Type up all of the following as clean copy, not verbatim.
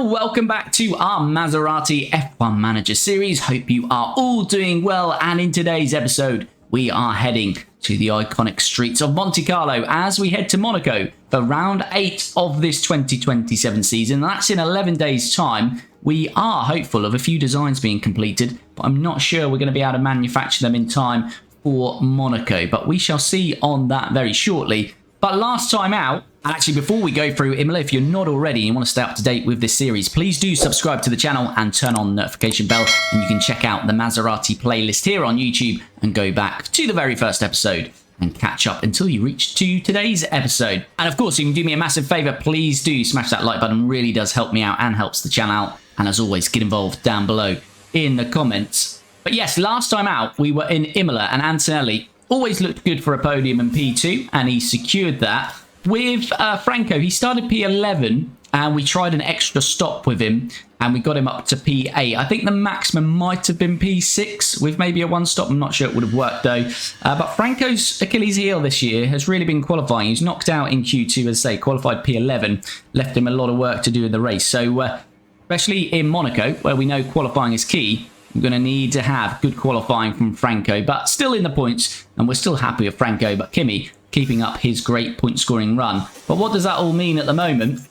channel. Welcome back to our Maserati F1 Manager series. Hope you are all doing well, and in today's episode we are heading to the iconic streets of Monte Carlo as we head to Monaco for round 8 of this 2027 season. That's in 11 days time. We are hopeful of a few designs being completed, but I'm not sure we're going to be able to manufacture them in time for Monaco, but we shall see on that very shortly. But last time out, and actually before we go through Imola, if you're not already and you want to stay up to date with this series, please do subscribe to the channel and turn on the notification bell, and you can check out the Maserati playlist here on YouTube and go back to the very first episode and catch up until you reach to today's episode. And of course, you can do me a massive favor, please do smash that like button. Really does help me out and helps the channel out. And as always, get involved down below in the comments. But yes, last time out we were in Imola, and Antonelli always looked good for a podium in P2, and he secured that. With Franco, he started P11, and we tried an extra stop with him, and we got him up to P8. I think the maximum might have been P6 with maybe a one stop. I'm not sure it would have worked though. But Franco's Achilles heel this year has really been qualifying. He's knocked out in Q2, as I say, qualified P11, left him a lot of work to do in the race. So especially in Monaco, where we know qualifying is key, we're going to need to have good qualifying from Franco, but still in the points, and we're still happy with Franco, but Kimi keeping up his great point-scoring run. But what does that all mean at the moment?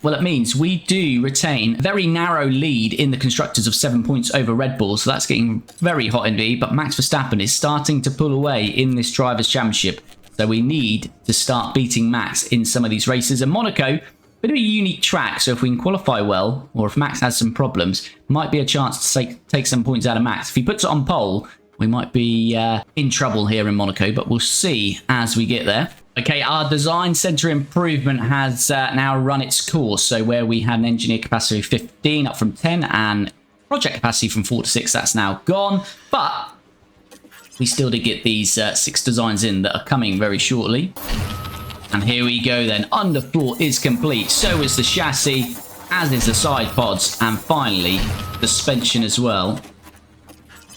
Well, it means we do retain a very narrow lead in the Constructors of 7 points over Red Bull, so that's getting very hot indeed, but Max Verstappen is starting to pull away in this Drivers' Championship, so we need to start beating Max in some of these races. And Monaco, bit of a unique track, so if we can qualify well, or if Max has some problems, might be a chance to take some points out of Max. If he puts it on pole, we might be in trouble here in Monaco, but we'll see as we get there. Okay, our design center improvement has now run its course. So where we had an engineer capacity of 15 up from 10 and project capacity from 4 to 6, that's now gone. But we still did get these 6 designs in that are coming very shortly. And here we go then. Underfloor is complete. So is the chassis, as is the side pods, and finally the suspension as well.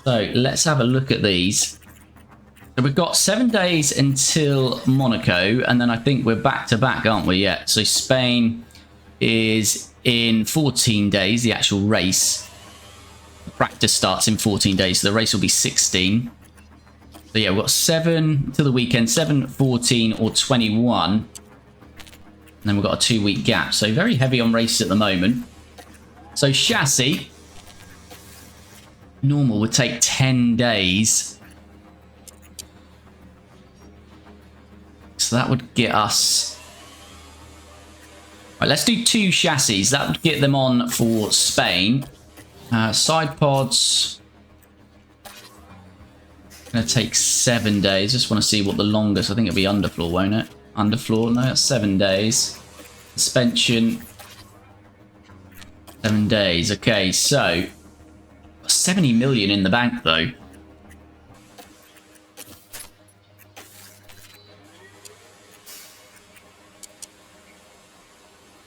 So let's have a look at these. So we've got 7 days until Monaco, and then I think we're back to back, aren't we? Yeah. So Spain is in 14 days, the actual race. The practice starts in 14 days, so the race will be 16. So yeah, we've got 7 to the weekend, 7, 14, or 21. And then we've got a 2-week gap. So very heavy on races at the moment. So chassis, normal would take 10 days. So that would get us... Right, let's do 2 chassis. That would get them on for Spain. Side pods... Going to take 7 days. Just want to see what the longest... I think it'll be underfloor, won't it? Underfloor, no, that's 7 days. Suspension... 7 days. Okay, so... 70 million in the bank, though.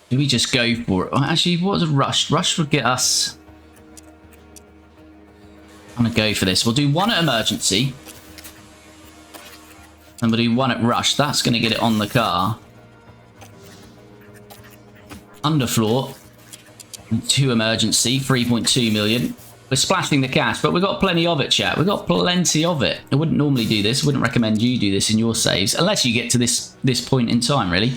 Do we just go for it? Actually, what was a rush? Rush would get us... I'm going to go for this. We'll do 1 at emergency. And we'll do 1 at rush. That's going to get it on the car. Underfloor. 2 emergency. 3.2 million. We're splashing the cash, but we've got plenty of it, chat. We've got plenty of it. I wouldn't normally do this. I wouldn't recommend you do this in your saves, unless you get to this point in time, really.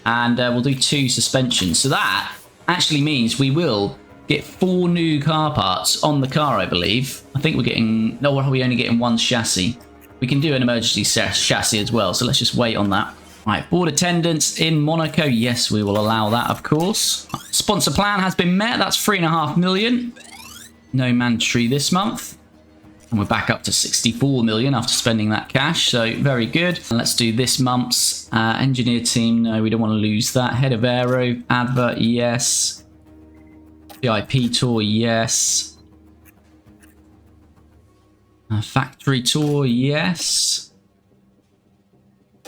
And we'll do 2 suspensions. So that actually means we will get 4 new car parts on the car, I believe. I think we're getting... No, are we only getting 1 chassis? We can do an emergency chassis as well, so let's just wait on that. Right, board attendance in Monaco. Yes, we will allow that, of course. Sponsor plan has been met. That's 3.5 million. No mandatory this month. And we're back up to 64 million after spending that cash. So very good. And let's do this month's engineer team. No, we don't want to lose that. Head of aero. Advert, yes. VIP tour, yes. Factory tour, yes.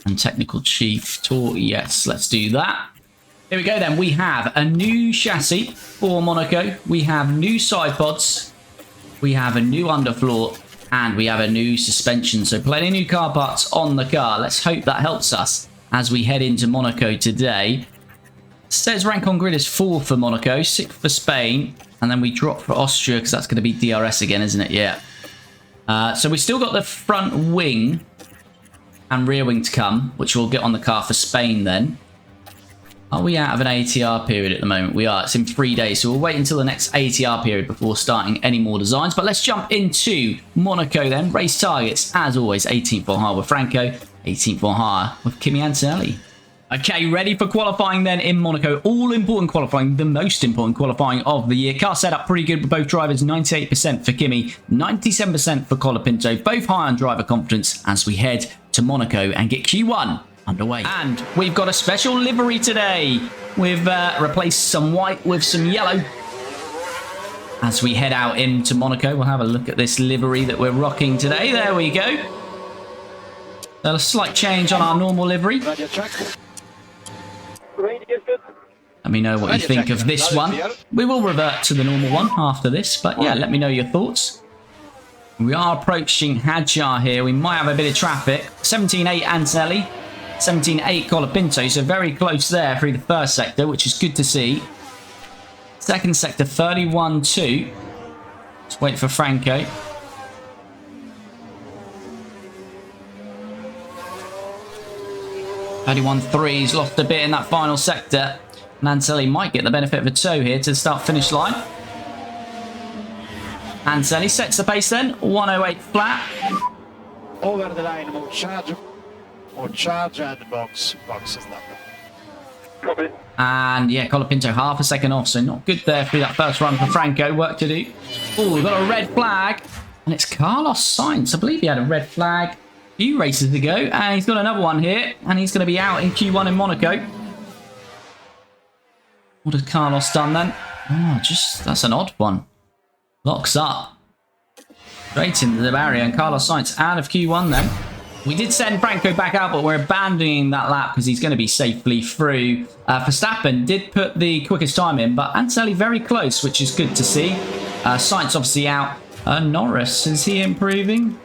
And technical chief tour, yes. Let's do that. Here we go then. We have a new chassis for Monaco. We have new side pods. We have a new underfloor. And we have a new suspension. So plenty of new car parts on the car. Let's hope that helps us as we head into Monaco today. says rank on grid is 4 for Monaco, 6 for Spain, and then we drop for Austria because that's going to be DRS again, isn't it? Yeah. So we still got the front wing and rear wing to come, which we'll get on the car for Spain then. Are we out of an ATR period at the moment? We are. It's in 3 days, so we'll wait until the next ATR period before starting any more designs. But let's jump into Monaco then. Race targets, as always, 18th for hire with Franco, 18th for hire with Kimi Antonelli. Okay, ready for qualifying then in Monaco. All important qualifying, the most important qualifying of the year. Car setup pretty good with both drivers, 98% for Kimi, 97% for Colapinto. Both high on driver confidence as we head to Monaco and get Q1 underway. And we've got a special livery today. We've replaced some white with some yellow. As we head out into Monaco, we'll have a look at this livery that we're rocking today. There we go. A slight change on our normal livery. Let me know what you think of this one. We will revert to the normal one after this, but yeah, let me know your thoughts. We are approaching Hadjar here. We might have a bit of traffic. 17.8 Antonelli, 17.8 Colapinto, so very close there through the first sector, which is good to see. Second sector, 31.2. Let's wait for Franco. He's lost a bit in that final sector. And Antonelli might get the benefit of a tow here to the start-finish line. Antonelli sets the pace then. 108 flat. Over the line, more charge and box is that. Copy. And yeah, Colapinto half a second off, so not good there through that first run for Franco. Work to do. Oh, we've got a red flag. And it's Carlos Sainz. I believe he had a red flag a few races ago, and he's got another one here, and he's going to be out in Q1 in Monaco. What has Carlos done then? Oh, that's an odd one. Locks up. Straight into the barrier, and Carlos Sainz out of Q1 then. We did send Franco back out, but we're abandoning that lap because he's going to be safely through. Verstappen did put the quickest time in, but Antonelli very close, which is good to see. Sainz obviously out. Norris, is he improving?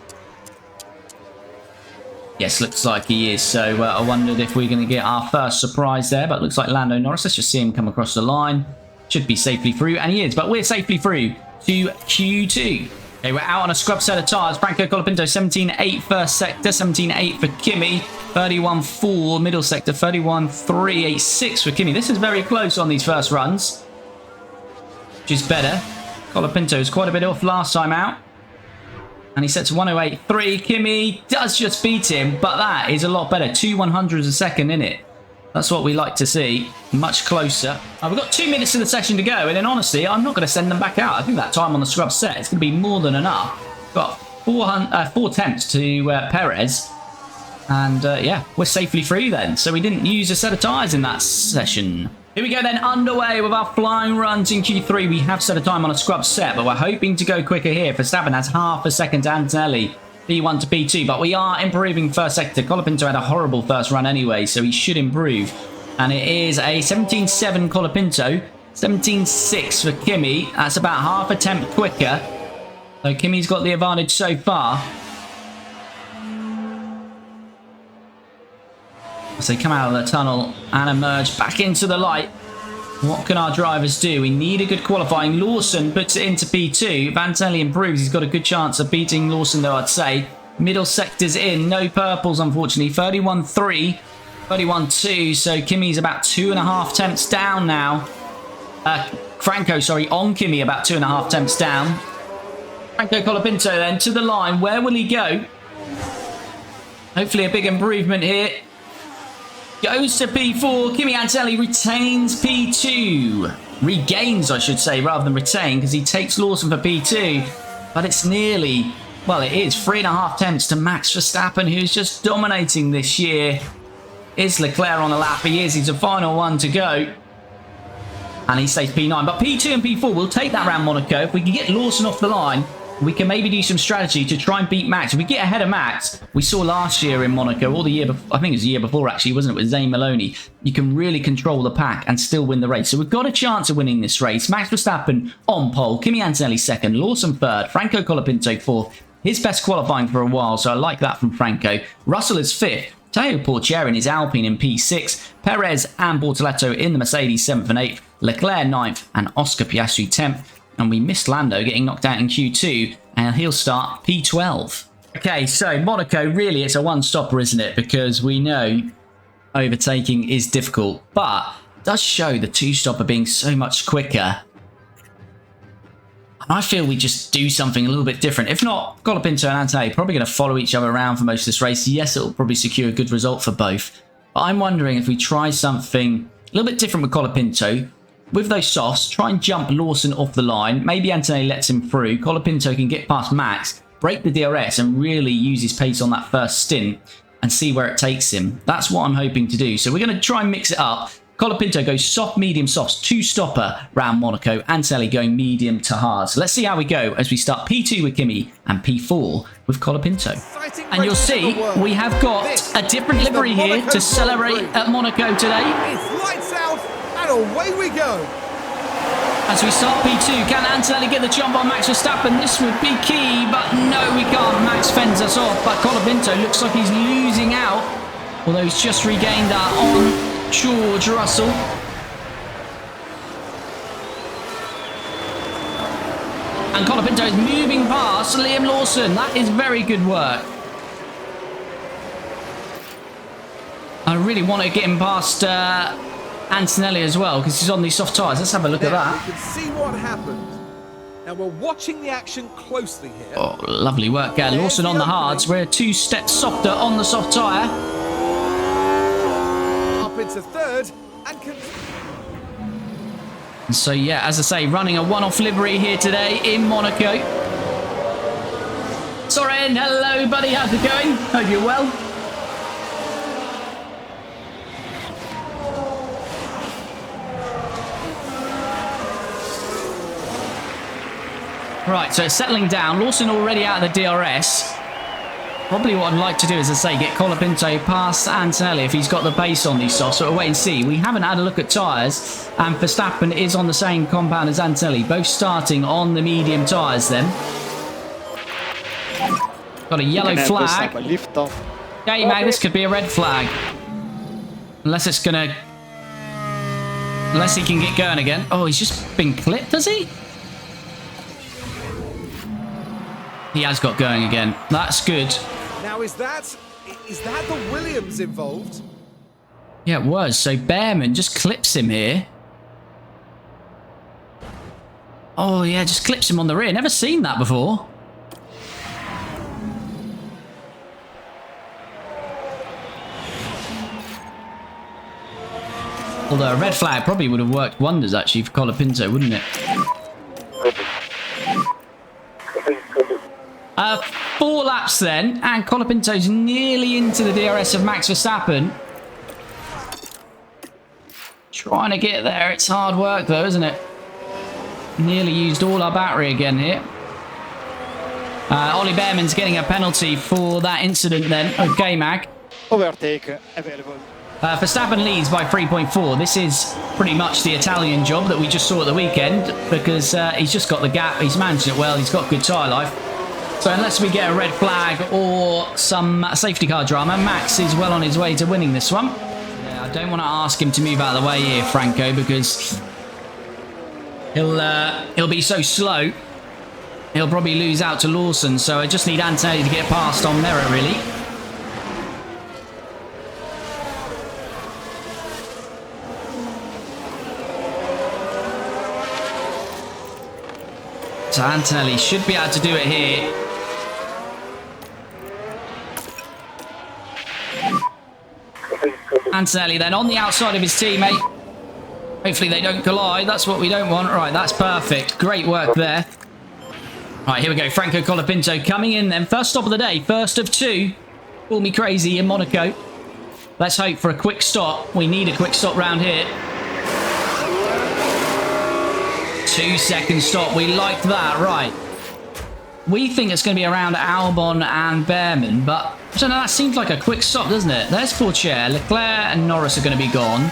Yes, looks like he is. So I wondered if we're going to get our first surprise there, but looks like Lando Norris. Let's just see him come across the line. Should be safely through, and he is, but we're safely through to Q2. Okay, we're out on a scrub set of tyres. Franco Colapinto, 17.8 first sector, 17.8 for Kimi, 31.4 middle sector, 31.386 for Kimi. This is very close on these first runs, which is better. Colapinto is quite a bit off last time out. And he sets 108.3. Kimi does just beat him, but that is a lot better. 2/100ths a second in it. That's what we like to see. Much closer. We've got 2 minutes of the session to go, and then honestly, I'm not going to send them back out. I think that time on the scrub set is going to be more than enough. Got 4 attempts to Perez. And yeah, we're safely through then. So we didn't use a set of tyres in that session. Here we go then, underway with our flying runs in Q3. We have set a time on a scrub set, but we're hoping to go quicker here. Verstappen has half a second to Antonelli, P1 to P2, but we are improving first sector. Colapinto had a horrible first run anyway, so he should improve. And it is a 17.7 Colapinto, 17.6 for Kimi. That's about half a tenth quicker. So Kimi's got the advantage so far. As they come out of the tunnel and emerge back into the light, what can our drivers do? We need a good qualifying. Lawson puts it into P2. If Antonelli improves, he's got a good chance of beating Lawson, though, I'd say. Middle sector's in. No purples, unfortunately. 31.3, 31.2. So Kimi's about 2.5 tenths down now. Franco, sorry, on Kimi, about 2.5 tenths down. Franco Colapinto then to the line. Where will he go? Hopefully a big improvement here. Goes to P4. Kimi Antonelli retains P2. Regains, I should say, rather than retain, because he takes Lawson for P2. But it's nearly, well, it is 3.5 tenths to Max Verstappen, who's just dominating this year. Is Leclerc on the lap? He is. He's the final one to go. And he stays P9. But P2 and P4 will take that round Monaco. If we can get Lawson off the line, we can maybe do some strategy to try and beat Max. If we get ahead of Max, we saw last year in Monaco, or the year before, I think it was the year before actually, wasn't it, with Zane Maloney, you can really control the pack and still win the race. So we've got a chance of winning this race. Max Verstappen on pole, Kimi Antonelli second, Lawson third, Franco Colapinto fourth. His best qualifying for a while, so I like that from Franco. Russell is fifth, Teo Portier in his Alpine in P6, Perez and Bortoleto in the Mercedes 7th and 8th, Leclerc 9th and Oscar Piastri 10th, and we missed Lando getting knocked out in Q2 and he'll start P12. Okay, so Monaco, really it's a one-stopper, isn't it? Because we know overtaking is difficult, but it does show the two-stopper being so much quicker. I feel we just do something a little bit different. If not, Colapinto and Antonelli probably going to follow each other around for most of this race. Yes, it'll probably secure a good result for both. But I'm wondering if we try something a little bit different with Colapinto. With those softs, try and jump Lawson off the line. Maybe Antonelli lets him through. Colapinto can get past Max, break the DRS and really use his pace on that first stint and see where it takes him. That's what I'm hoping to do. So we're going to try and mix it up. Colapinto goes soft, medium, softs, two-stopper round Monaco. Antonelli going medium to hard. So let's see how we go as we start P2 with Kimi and P4 with Colapinto. And you'll see we have got a different livery here to celebrate at Monaco today. It's lights out and away we go. As we start P2, can Antonelli get the jump on Max Verstappen? This would be key, but no, we can't. Max fends us off, but Colapinto looks like he's losing out, although he's just regained that on George Russell. And Colapinto is moving past Liam Lawson. That is very good work. I really want to get him past Antonelli as well because he's on these soft tyres. Let's have a look at that. You can see what happened. Now we're watching the action closely here. Oh, lovely work. Lawson on the hards. We're 2 steps softer on the soft tyre. Up into third and so yeah, as I say, running a one-off livery here today in Monaco. Soren, hello buddy, how's it going? Hope you're well. Right, so it's settling down. Lawson already out of the DRS. Probably what I'd like to do, as I say, get Colapinto past Antonelli if he's got the pace on these softs. So we'll wait and see. We haven't had a look at tyres, and Verstappen is on the same compound as Antonelli, both starting on the medium tyres then. Got a yellow flag. Okay, man, this could be a red flag. Unless it's gonna... Unless he can get going again. Oh, he's just been clipped, has he? He has got going again. That's good. now is that the Williams involved? Yeah, it was. So Behrman just clips him here. Oh, yeah, just clips him on the rear. Never seen that before. Although a red flag probably would have worked wonders, actually, for Colapinto, wouldn't it? 4 laps then, and Colapinto's nearly into the DRS of Max Verstappen. Trying to get there. It's hard work, though, isn't it? Nearly used all our battery again here. Ollie Behrman's getting a penalty for that incident then. Okay, Mag. Overtake available. Verstappen leads by 3.4. This is pretty much the Italian job that we just saw at the weekend, because he's just got the gap. He's managed it well. He's got good tyre life. So unless we get a red flag or some safety car drama, Max is well on his way to winning this one. Yeah, I don't want to ask him to move out of the way here, Franco, because he'll be so slow. He'll probably lose out to Lawson. So I just need Antonelli to get past on merit, really. So Antonelli should be able to do it here. Antonelli then on the outside of his teammate. Hopefully they don't collide. That's what we don't want. Right, that's perfect. Great work there. Right, here we go. Franco Colapinto coming in then. First stop of the day. First of 2. Call me crazy in Monaco. Let's hope for a quick stop. We need a quick stop round here. 2-second stop. We like that. Right. We think it's going to be around Albon and Behrman, but I don't know, that seems like a quick stop, doesn't it? There's Portier. Leclerc and Norris are going to be gone.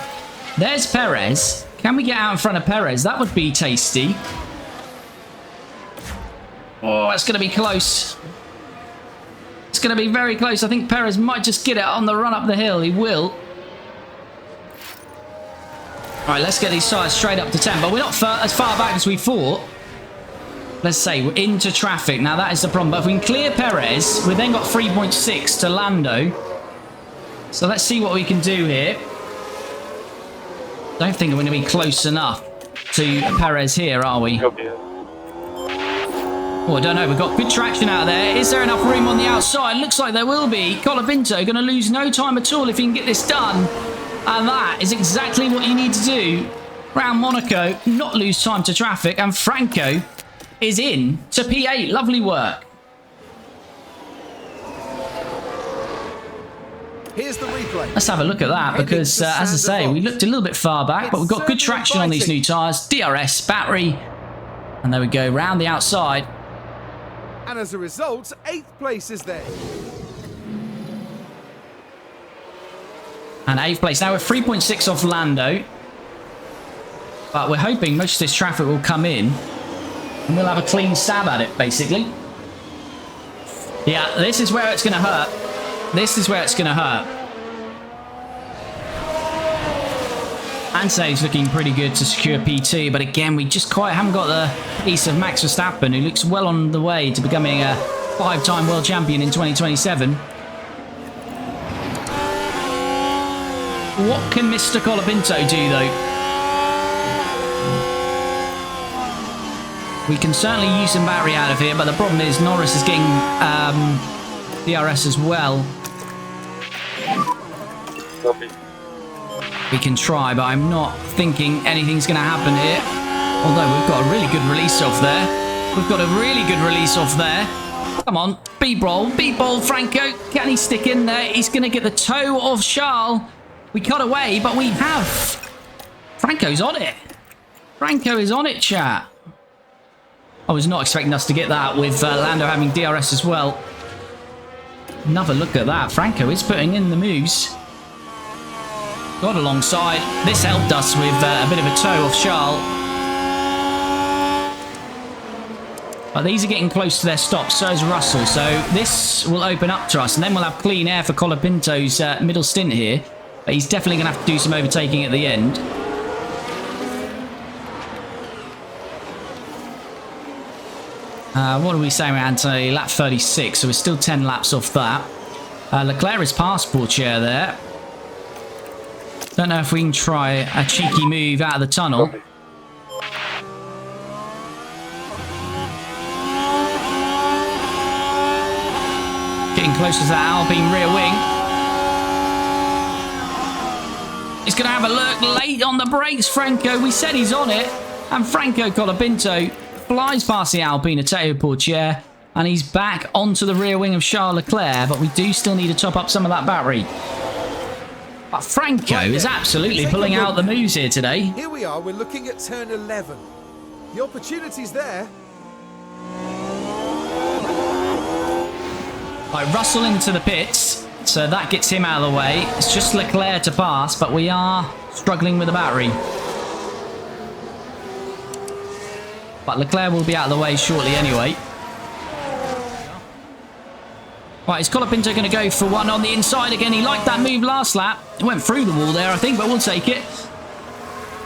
There's Perez. Can we get out in front of Perez? That would be tasty. Oh, it's going to be close. It's going to be very close. I think Perez might just get it on the run up the hill. He will. All right, let's get these tyres straight up to 10. But we're not as far back as we thought. Let's say we're into traffic. Now, that is the problem. But if we can clear Perez, we've then got 3.6 to Lando. So let's see what we can do here. Don't think we're going to be close enough to Perez here, are we? Oh, I don't know. We've got good traction out there. Is there enough room on the outside? Looks like there will be. Colapinto going to lose no time at all if he can get this done. And that is exactly what you need to do around Monaco. Not lose time to traffic. And Franco is in to P8. Lovely work. Here's the replay. Let's have a look at that because, as I say, we looked a little bit far back, but we've got good traction on these new tyres. DRS, battery. And there we go, round the outside. And as a result, 8th place is there. And 8th place. Now we're 3.6 off Lando. But we're hoping most of this traffic will come in. And we'll have a clean stab at it, basically. Yeah, this is where it's going to hurt. This is where it's going to hurt. Antonelli's looking pretty good to secure P2, but again, we just quite haven't got the pace of Max Verstappen, who looks well on the way to becoming a 5-time world champion in 2027. What can Mr. Colapinto do, though? We can certainly use some battery out of here, but the problem is Norris is getting DRS as well. We can try, but I'm not thinking anything's going to happen here. Although we've got a really good release off there. We've got a really good release off there. Come on, beat roll, Franco. Can he stick in there? He's going to get the toe of Charles. We cut away, but we have. Franco's on it. Franco is on it, chat. I was not expecting us to get that with Lando having DRS as well. Another look at that. Franco is putting in the moves. Got alongside. This helped us with a bit of a toe off Charles. But these are getting close to their stop. So is Russell. So this will open up to us. And then we'll have clean air for Colapinto's middle stint here. But he's definitely going to have to do some overtaking at the end. What are we saying, Antonelli? Lap 36. So we're still 10 laps off that. Leclerc is past Pourchaire there. Don't know if we can try a cheeky move out of the tunnel. Getting close to that Alpine rear wing. He's going to have a look late on the brakes, Franco. We said he's on it. And Franco Colapinto flies past the Alpine Teo Pourchaire. And he's back onto the rear wing of Charles Leclerc. But we do still need to top up some of that battery. But Franco is absolutely pulling out the moves here today. Here we are, we're looking at turn 11. The opportunity's there. Right, Russell into the pits. So that gets him out of the way. It's just Leclerc to pass, but we are struggling with the battery. But Leclerc will be out of the way shortly anyway. Right, is Colapinto going to go for one on the inside again? He liked that move last lap. It went through the wall there, I think, but we'll take it.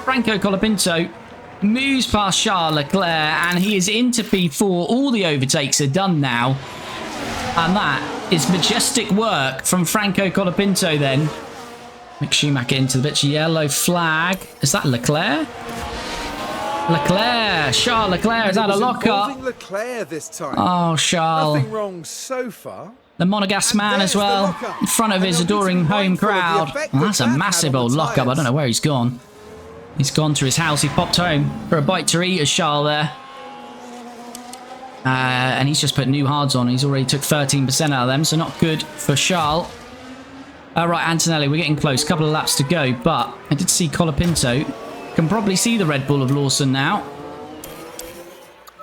Franco Colapinto moves past Charles Leclerc, and he is into P4. All the overtakes are done now. And that is majestic work from Franco Colapinto then. Mick Schumacher into the bit. Yellow flag. Is that Leclerc? Leclerc. Charles Leclerc is out of lockup. Leclerc this time. Oh, Charles. Nothing wrong so far. The Monegasque man as well, in front of his adoring home crowd. Well, that's a massive old lockup. I don't know where he's gone. He's gone to his house. He popped home for a bite to eat, as Charles there. And he's just put new hards on. He's already took 13% out of them, so not good for Charles. Right, Antonelli, we're getting close. A couple of laps to go, but I did see Colapinto. Can probably see the Red Bull of Lawson now.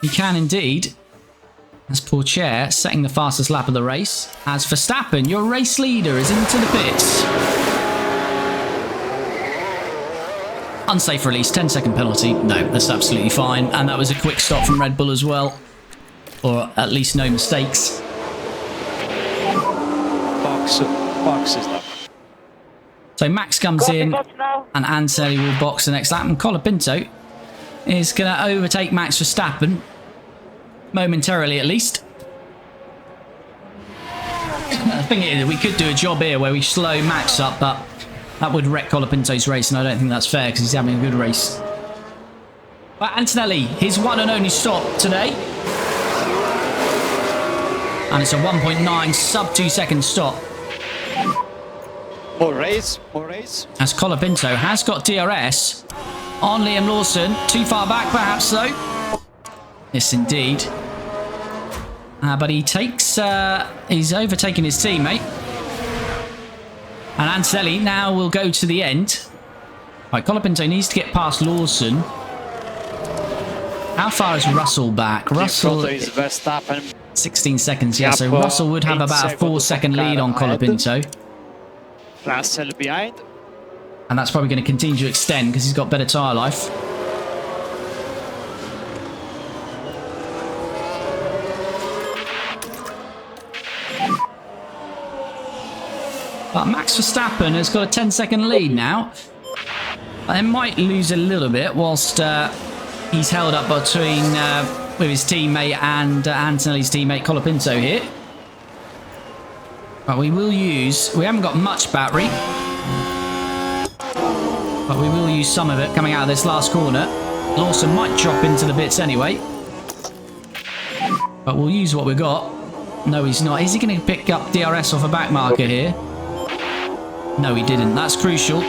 He can indeed. As Pourchaire setting the fastest lap of the race. As Verstappen, your race leader, is into the pits. Unsafe release, 10-second penalty. No, that's absolutely fine. And that was a quick stop from Red Bull as well. Or at least no mistakes. Max is up. So Max comes in and Antonelli will box the next lap. And Colapinto is going to overtake Max Verstappen. Momentarily, at least. The thing is, we could do a job here where we slow Max up, but that would wreck Colapinto's race, and I don't think that's fair because he's having a good race. But Antonelli, his one and only stop today. And it's a 1.9 sub 2 second stop. More race, more race. As Colapinto has got DRS on Liam Lawson. Too far back, perhaps, though. Yes, indeed. But he takes... he's overtaking his teammate. And Antonelli now will go to the end. Right, Colapinto needs to get past Lawson. How far is Russell back? Russell is Verstappen. 16 seconds, yeah. So Russell would have about a 4-second lead on Colapinto. Russell behind. And that's probably going to continue to extend because he's got better tyre life. But Max Verstappen has got a 10-second lead now. They might lose a little bit whilst he's held up between with his teammate and Antonelli's teammate Colapinto here. But we will use... We haven't got much battery. But we will use some of it coming out of this last corner. Lawson might drop into the bits anyway. But we'll use what we've got. No, he's not. Is he going to pick up DRS off a back marker here? No, he didn't. That's crucial.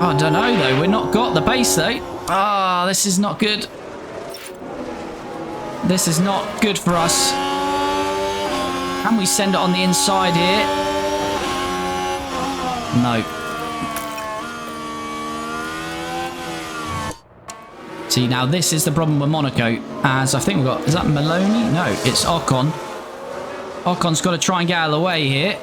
Oh, I don't know, though. We've not got the pace, though. Ah, this is not good. This is not good for us. Can we send it on the inside here? No. See, now this is the problem with Monaco. As I think we've got... Is that Maloney? No, it's Ocon. Ocon's got to try and get out of the way here.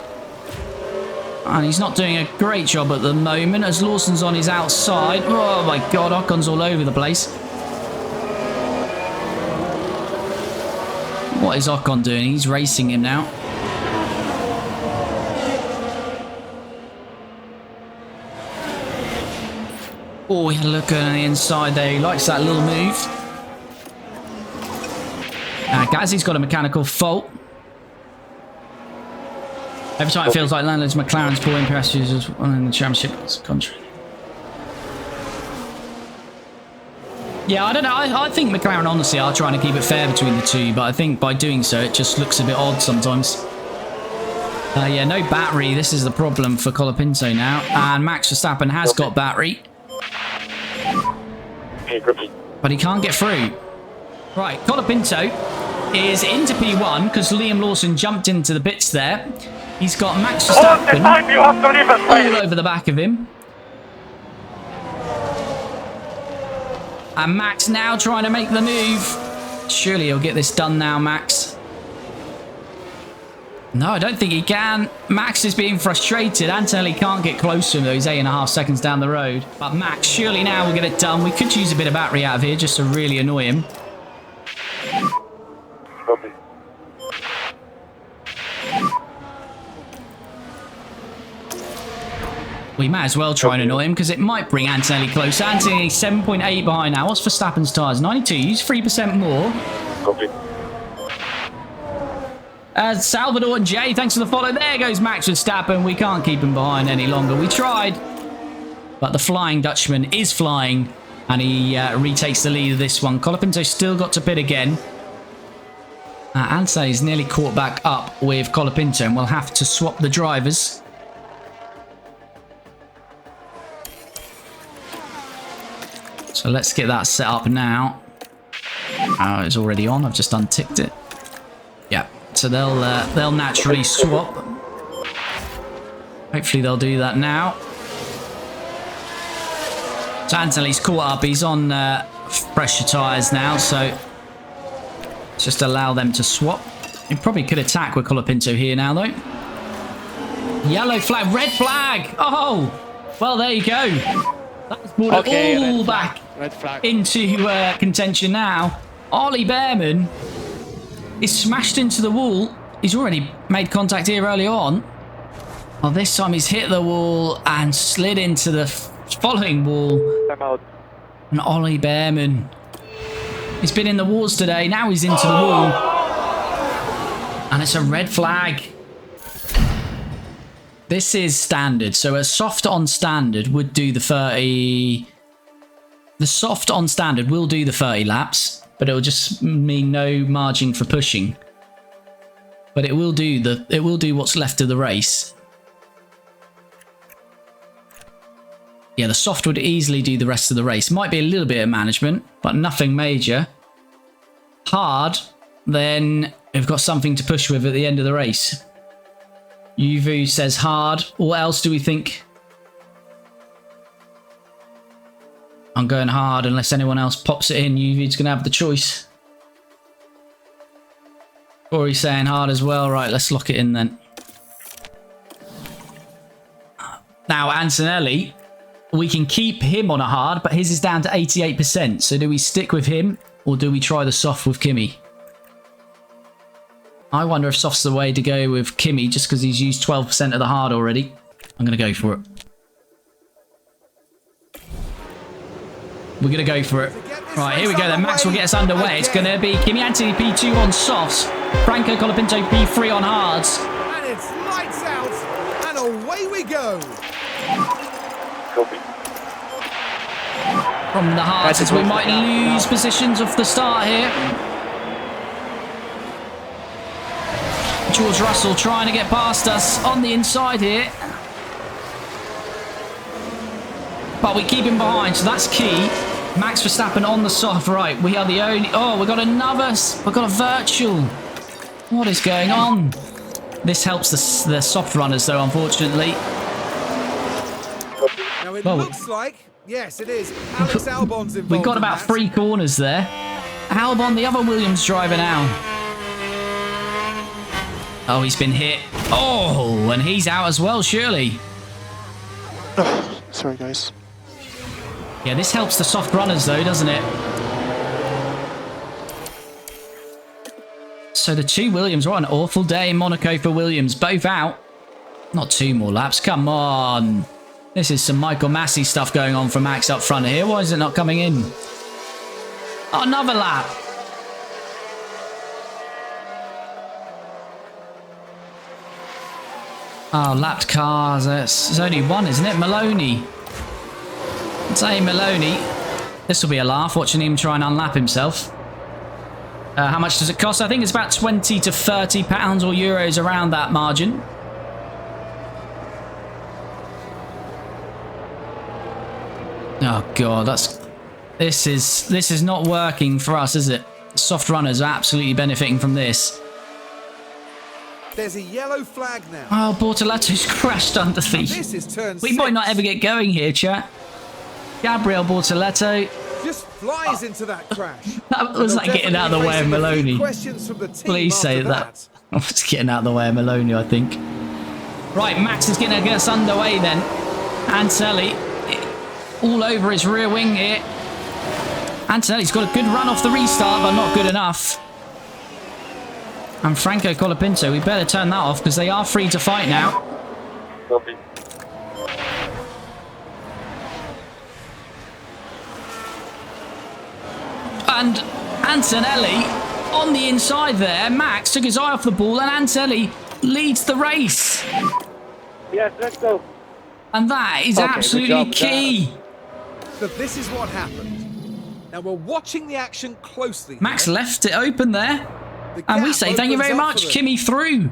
And he's not doing a great job at the moment as Lawson's on his outside. Oh my god, Ocon's all over the place. What is Ocon doing? He's racing him now. Oh, he had a look on the inside there. He likes that little move. Gasly's got a mechanical fault. Every time it feels like Landon's McLaren's pulling passengers as well in the championship. It's contrary. Yeah, I don't know. I think McLaren honestly are trying to keep it fair between the two, but I think by doing so it just looks a bit odd sometimes. Yeah, no battery. This is the problem for Colapinto now. And Max Verstappen has got battery. But he can't get through. Right, Colapinto is into P1 because Liam Lawson jumped into the bits there. He's got Max Verstappen all over the back of him. And Max now trying to make the move. Surely he'll get this done now, Max. No, I don't think he can. Max is being frustrated. Antonelli can't get close to him, though. He's 8.5 seconds down the road. But Max, surely now we'll get it done. We could use a bit of battery out of here just to really annoy him. We might as well try and annoy him because it might bring Antonelli close. Antonelli 7.8 behind now. What's Verstappen's tyres? 92. Use 3% more. Copy. Salvador and Jay, thanks for the follow. There goes Max Verstappen. We can't keep him behind any longer. We tried. But the Flying Dutchman is flying. And he retakes the lead of this one. Colapinto still got to pit again. Antonelli's nearly caught back up with Colapinto. And we'll have to swap the drivers. So let's get that set up now. Oh, it's already on. I've just unticked it. Yeah. So they'll naturally swap. Hopefully they'll do that now. So Antonelli's caught up. He's on pressure tyres now. So just allow them to swap. He probably could attack with Colapinto here now, though. Yellow flag. Red flag. Oh, well, there you go. That's brought it all back into contention now. Ollie Behrman is smashed into the wall. He's already made contact here early on. Well, this time he's hit the wall and slid into the following wall. I'm out. And Ollie Behrman. He's been in the walls today. Now he's into the wall. And it's a red flag. This is standard. So a soft on standard would do the 30... The soft on standard will do the 30 laps. But it'll just mean no margin for pushing. But it will do what's left of the race. Yeah, the soft would easily do the rest of the race. Might be a little bit of management, but nothing major. Hard, then we've got something to push with at the end of the race. Yuvu says hard. What else do we think? I'm going hard unless anyone else pops it in. Yuvu's going to have the choice. Corey's saying hard as well. Right, let's lock it in then. Now, Antonelli, we can keep him on a hard, but his is down to 88%. So do we stick with him or do we try the soft with Kimi? I wonder if soft's the way to go with Kimi just because he's used 12% of the hard already. I'm going to go for it. We're going to go for it. Right, here we go then. Max will get us underway. It's going to be Kimi Antonelli P2 on softs. Franco Colapinto P3 on hards. And it's lights out, and away we go. Copy. From the hards, as we might lose positions off the start here. George Russell trying to get past us on the inside here. But we keep him behind, so that's key. Max Verstappen on the soft. Right, we are the only... Oh, we've got another... We've got a virtual. What is going on? This helps the soft runners, though, unfortunately. Now it looks like... Yes, it is. Alex Albon's involved. We've got about 3 corners there. Albon, the other Williams driver now. Oh, he's been hit. Oh, and he's out as well, surely. Sorry, guys. Yeah, this helps the soft runners, though, doesn't it? So the 2 Williams, what an awful day in Monaco for Williams. Both out. Not 2 more laps. Come on. This is some Michael Massey stuff going on for Max up front here. Why is it not coming in? Oh, another lap. Oh, lapped cars. It's only one, isn't it? Maloney. I'd say Maloney. This will be a laugh, watching him try and unlap himself. How much does it cost? I think it's about 20 to 30 pounds or euros around that margin. Oh god, this is not working for us, is it? Soft runners are absolutely benefiting from this. There's a yellow flag now. Oh, Bortoletto's crashed under the... This is turn We might not ever get going here, chat. Gabriel Bortoletto. Just flies into that crash. That was like getting out of the way of Maloney. Please Please say that. I was getting out of the way of Maloney, I think. Right, Max is going to get us underway then. Antonelli all over his rear wing here. Antonelli's got a good run off the restart, but not good enough. And Franco Colapinto, we better turn that off because they are free to fight now. Copy. And Antonelli on the inside there. Max took his eye off the ball and Antonelli leads the race. Yes, let's go. And that is absolutely key. But this is what happened. Now we're watching the action closely. Max left it open there. And we say thank you very much, Kimi through.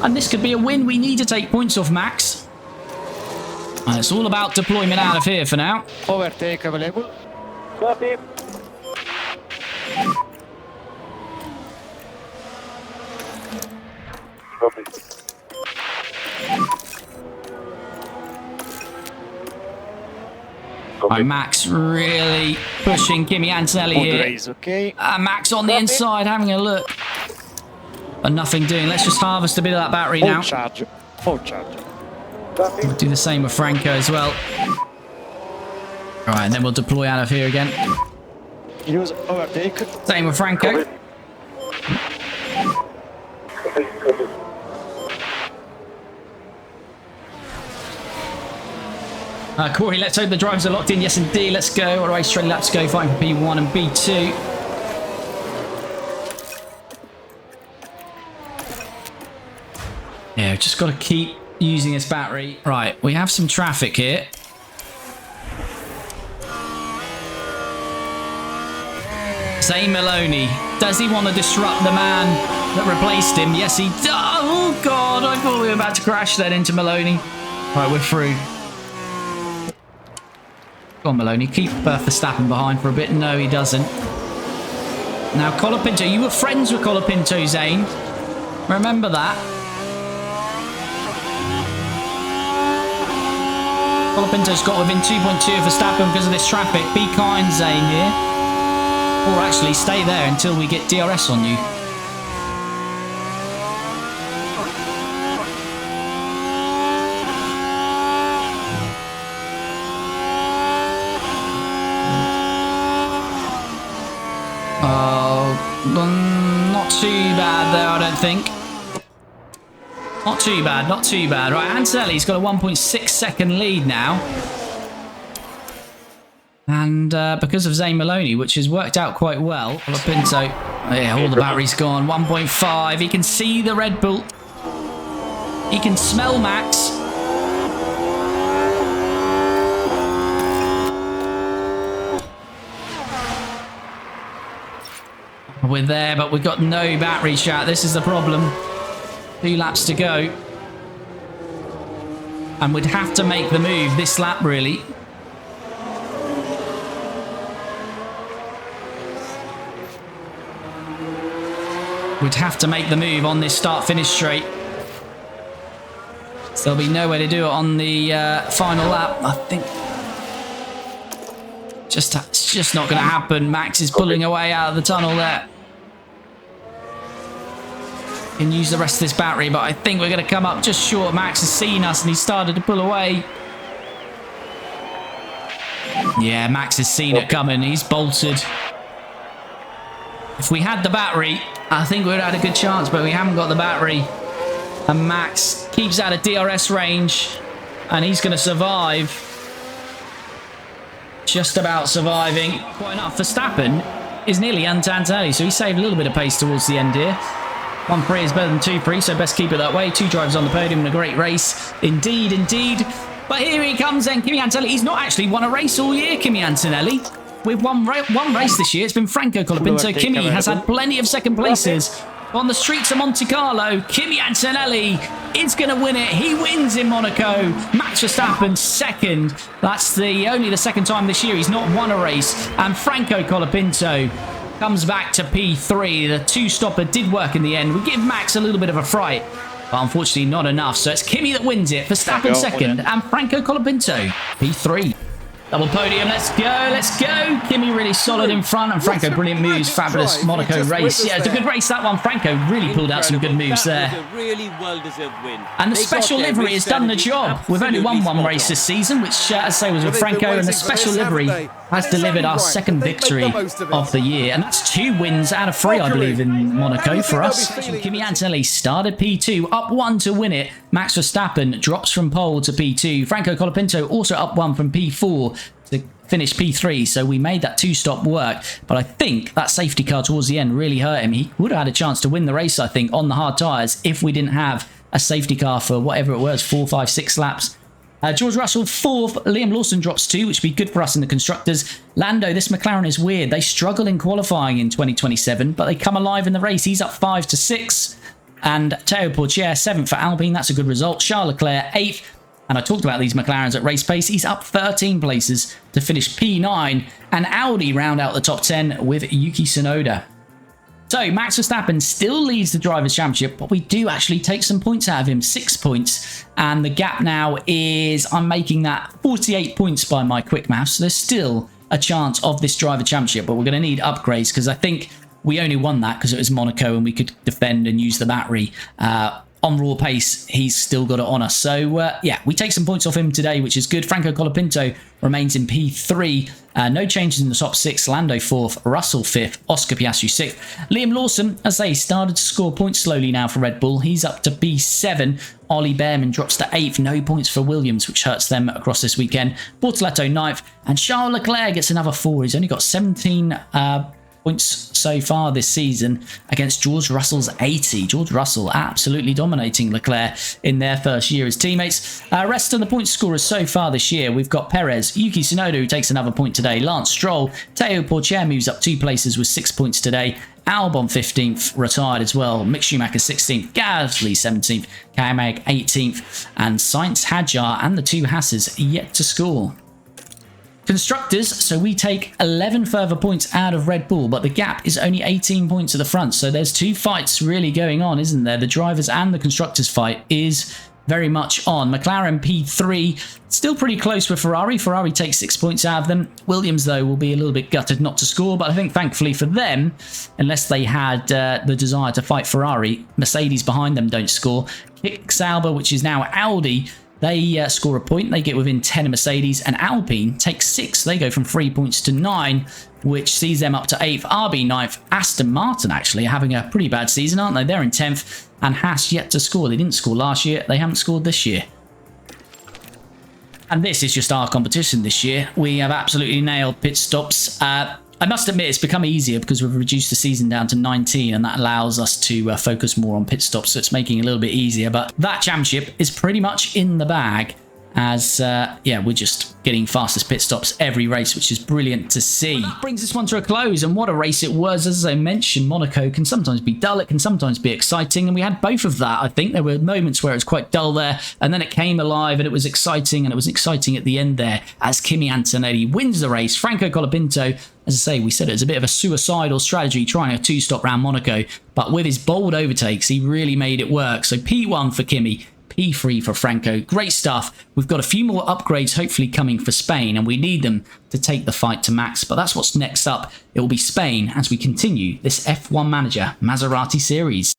And this could be a win. We need to take points off Max. And it's all about deployment out of here for now. Overtake available. Copy. Copy. Right, Max really pushing Kimi Antonelli here. Race, okay. Max on the inside having a look. But nothing doing. Let's just harvest a bit of that battery now. Full charge. Copy. We'll do the same with Franco as well. Right, and then we'll deploy out of here again. Use overtake. Same with Franco. Corey, let's hope the drivers are locked in. Yes, indeed. Let's go. All right, straight laps go. Fighting for P1 and B2. Yeah, we've just got to keep using this battery. Right, we have some traffic here. Zane Maloney. Does he want to disrupt the man that replaced him? Yes, he does. Oh, God. I thought we were about to crash then into Maloney. Right, we're through. Go on, Maloney. Keep Verstappen behind for a bit. No, he doesn't. Now, Colapinto. You were friends with Colapinto, Zane. Remember that. Colapinto's got within 2.2 of Verstappen because of this traffic. Be kind, Zane, here. Or actually, stay there until we get DRS on you. Not too bad there, I don't think. Not too bad, not too bad. Right, Antonelli's got a 1.6 second lead now. And because of Zane Maloney, which has worked out quite well, Colapinto, yeah, all the battery's gone. 1.5, he can see the Red Bull. He can smell Max. We're there, but we've got no battery, chat. This is the problem. 2 laps to go. And we'd have to make the move this lap, really. We'd have to make the move on this start-finish straight. So there'll be nowhere to do it on the final lap, I think. It's just not going to happen. Max is pulling away out of the tunnel there. Can use the rest of this battery, but I think we're going to come up just short. Max has seen us and he started to pull away. Yeah, Max has seen it coming. He's bolted. If we had the battery, I think we'd have had a good chance, but we haven't got the battery. And Max keeps out of DRS range, and he's going to survive. Just about surviving. Quite enough. Verstappen is nearly Antonelli, so he saved a little bit of pace towards the end here. 1 Prix is better than 2 Prix, so best keep it that way. 2 drivers on the podium in a great race. Indeed, indeed. But here he comes then, Kimi Antonelli. He's not actually won a race all year, Kimi Antonelli. We've won one race this year. It's been Franco Colapinto. Kimi has had plenty of second places. On the streets of Monte Carlo, Kimi Antonelli is going to win it. He wins in Monaco. Max Verstappen second. That's only the second time this year he's not won a race. And Franco Colapinto comes back to P3. The 2-stopper did work in the end. We give Max a little bit of a fright, but unfortunately not enough. So it's Kimi that wins it. Verstappen second and Franco Colapinto P3. Double podium, let's go, let's go. Kimi really solid in front, and Franco, brilliant moves, fabulous Monaco race. Yeah, it's a good race, that one. Franco really pulled out some good moves there. And the special livery has done the job. We've only won one race this season, which, as I say, was with Franco, and the special livery has delivered our second victory of the year. And that's 2 wins out of 3, I believe, in Monaco for us. Kimi Antonelli started P2, up 1 to win it. Max Verstappen drops from pole to P2. Franco Colapinto also up 1 from P4 to finish P3, so we made that 2-stop work. But I think that safety car towards the end really hurt him. He would have had a chance to win the race, I think, on the hard tyres if we didn't have a safety car for whatever it was, 4, 5, 6 laps. George Russell 4th, Liam Lawson drops 2, which would be good for us in the Constructors. Lando, this McLaren is weird. They struggle in qualifying in 2027, but they come alive in the race. He's up 5 to 6. And Théo Pourchaire 7th for Alpine. That's a good result. Charles Leclerc 8th. And I talked about these McLarens at race pace. He's up 13 places to finish P9. And Audi round out the top 10 with Yuki Tsunoda. So Max Verstappen still leads the Drivers' Championship, but we do actually take some points out of him, 6 points. And the gap now is, I'm making that 48 points by my quick maths. So there's still a chance of this Driver Championship, but we're going to need upgrades because I think we only won that because it was Monaco and we could defend and use the battery on raw pace, he's still got it on us. So, yeah, we take some points off him today, which is good. Franco Colapinto remains in P3. No changes in the top 6. Lando 4th, Russell 5th, Oscar Piastri 6th. Liam Lawson, as they started to score points slowly now for Red Bull. He's up to P7. Ollie Behrman drops to 8th. No points for Williams, which hurts them across this weekend. Bortoletto 9th. And Charles Leclerc gets another 4. He's only got 17 points so far this season against George Russell's 80. George Russell absolutely dominating Leclerc in their first year as teammates. Rest of the point scorers so far this year, we've got Perez, Yuki Tsunoda, who takes another point today, Lance Stroll, Teo Porcher moves up 2 places with 6 points today, Albon 15th, retired as well, Mick Schumacher 16th, Gasly 17th, K-Mag 18th, and Sainz, Hadjar and the 2 Hasses yet to score. Constructors, so we take 11 further points out of Red Bull, but the gap is only 18 points at the front. So there's 2 fights really going on, isn't there? The drivers and the constructors fight is very much on. McLaren P3, still pretty close with Ferrari. Ferrari takes 6 points out of them. Williams, though, will be a little bit gutted not to score, but I think thankfully for them, unless they had the desire to fight Ferrari, Mercedes behind them don't score. Kick Sauber, which is now Audi, they score a point. They get within 10 of Mercedes, and Alpine takes 6. They go from 3 points to 9, which sees them up to 8th. RB 9th. Aston Martin actually having a pretty bad season, aren't they? They're in 10th, and Haas yet to score. They didn't score last year. They haven't scored this year. And this is just our competition this year. We have absolutely nailed pit stops. I must admit it's become easier because we've reduced the season down to 19, and that allows us to focus more on pit stops, so it's making it a little bit easier. But that championship is pretty much in the bag as, yeah, we're just getting fastest pit stops every race, which is brilliant to see. That brings this one to a close, and what a race it was. As I mentioned, Monaco can sometimes be dull, it can sometimes be exciting, and we had both of that. I think there were moments where it was quite dull there, and then it came alive, and it was exciting, at the end there as Kimi Antonelli wins the race. Franco Colapinto, as I say, we said it was a bit of a suicidal strategy trying a 2-stop round Monaco, but with his bold overtakes, he really made it work. So P1 for Kimi, P3 for Franco. Great stuff. We've got a few more upgrades hopefully coming for Spain, and we need them to take the fight to Max. But that's what's next up. It will be Spain as we continue this F1 Manager Maserati series.